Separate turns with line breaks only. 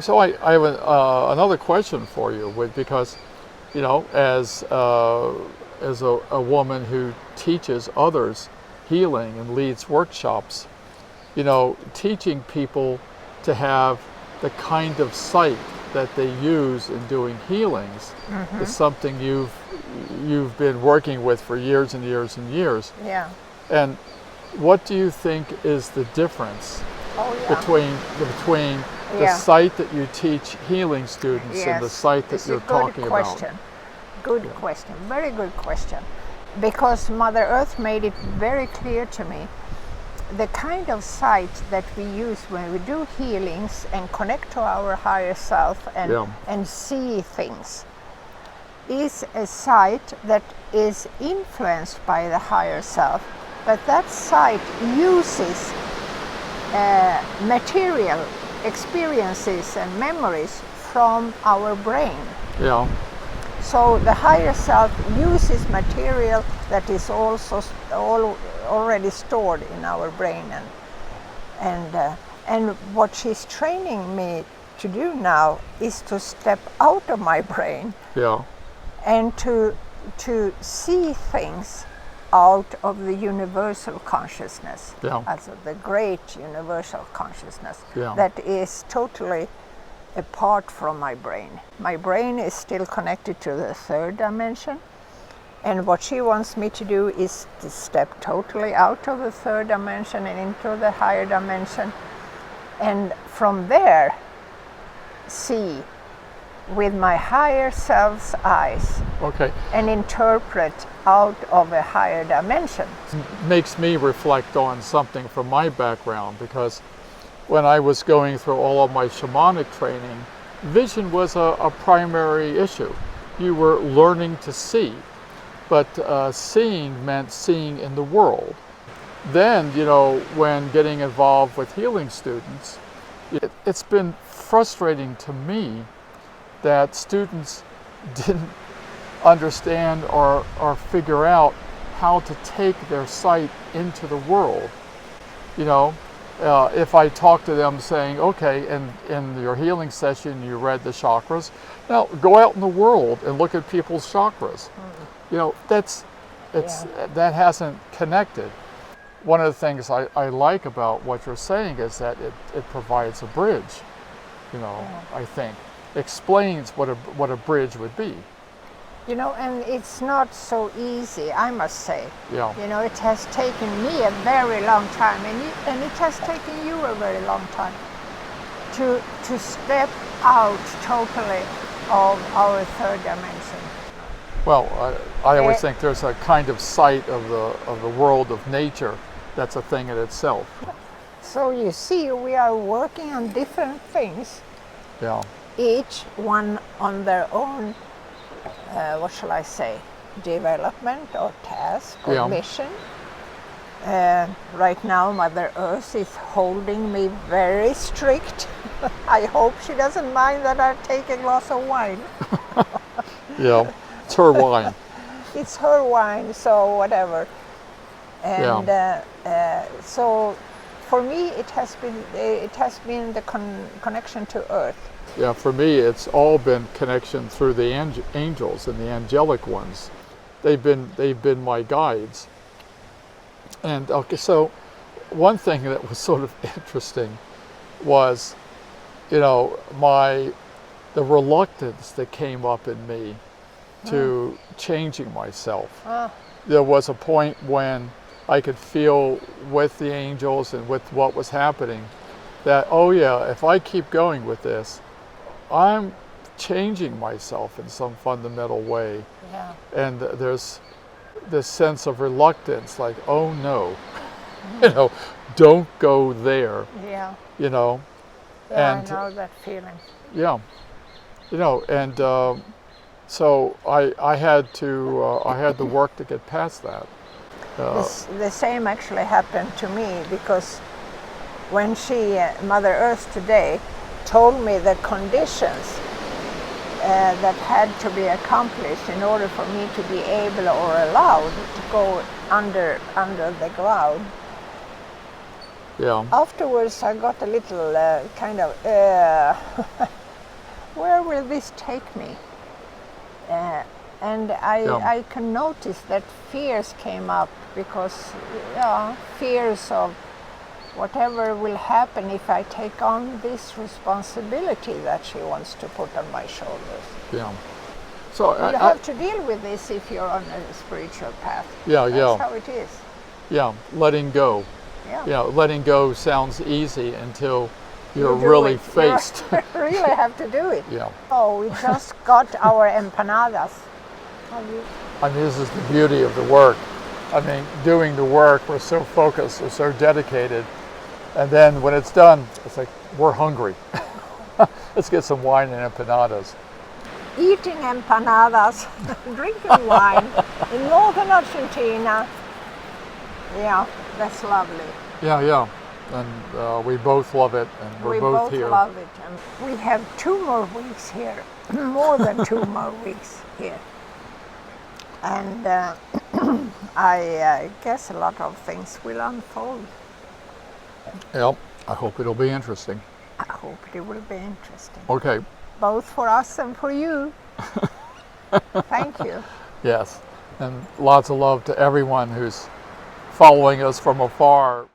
So I have another question for you, because, as a woman who teaches others healing and leads workshops, teaching people to have the kind of sight that they use in doing healings is something you've been working with for years and years and years.
Yeah.
And what do you think is the difference between the sight that you teach healing students and the sight that you're talking about?
Good question, very good question. Because Mother Earth made it very clear to me, the kind of sight that we use when we do healings and connect to our higher self and see things is a sight that is influenced by the higher self, but that sight uses material experiences and memories from our brain.
Yeah.
So the higher self uses material that is also already stored in our brain, and what she's training me to do now is to step out of my brain and to see things out of the universal consciousness, also the great universal consciousness that is totally apart from my brain. My brain is still connected to the third dimension, and what she wants me to do is to step totally out of the third dimension and into the higher dimension, and from there see with my higher self's eyes and interpret out of a higher dimension.
Makes me reflect on something from my background, because when I was going through all of my shamanic training, vision was a primary issue. You were learning to see, but seeing meant seeing in the world. Then, when getting involved with healing students, it's been frustrating to me that students didn't understand or figure out how to take their sight into the world. If I talk to them saying, okay, in your healing session you read the chakras, now go out in the world and look at people's chakras. That hasn't connected. One of the things I like about what you're saying is that it provides a bridge, I think. Explains what a bridge would be.
And it's not so easy, I must say.
Yeah.
It has taken me a very long time, and it has taken you a very long time to step out totally of our third dimension.
Well, I always think there's a kind of sight of the world of nature that's a thing in itself.
So you see, we are working on different things.
Yeah.
Each one on their own, development or task or mission. Right now Mother Earth is holding me very strict. I hope she doesn't mind that I take a glass of wine.
Yeah, it's her wine.
It's her wine, so whatever. And so for me it has been the connection to Earth.
Yeah, for me, it's all been connection through the angels and the angelic ones. They've been my guides. And so one thing that was sort of interesting was, the reluctance that came up in me to changing myself. There was a point when I could feel with the angels and with what was happening that, if I keep going with this, I'm changing myself in some fundamental way.
Yeah.
And there's this sense of reluctance, like, oh no, don't go there.
Yeah.
And
I know that feeling.
Yeah. So I had to work to get past that.
The same actually happened to me, because when Mother Earth today told me the conditions that had to be accomplished in order for me to be able or allowed to go under the ground,
Yeah.
Afterwards, I got a little kind of, where will this take me? And I can notice that fears came up because fears of whatever will happen if I take on this responsibility that she wants to put on my shoulders.
Yeah. So
you have to deal with this if you're on a spiritual path.
Yeah,
That's how it is.
Yeah, letting go.
Yeah.
Yeah, letting go sounds easy until you're really faced.
You really have to do it.
Yeah.
Oh, we just got our empanadas.
I mean, this is the beauty of the work. I mean, doing the work, we're so focused, we're so dedicated, and then when it's done, it's like, we're hungry. Let's get some wine and empanadas.
Eating empanadas, drinking wine in northern Argentina. Yeah, that's lovely.
Yeah. And we both love it, and we're both here.
We both love it. And we have 2 more weeks here, more than 2 more weeks here. And I guess a lot of things will unfold.
Yep, I hope it'll be interesting.
I hope it will be interesting.
Okay.
Both for us and for you. Thank you.
Yes, and lots of love to everyone who's following us from afar.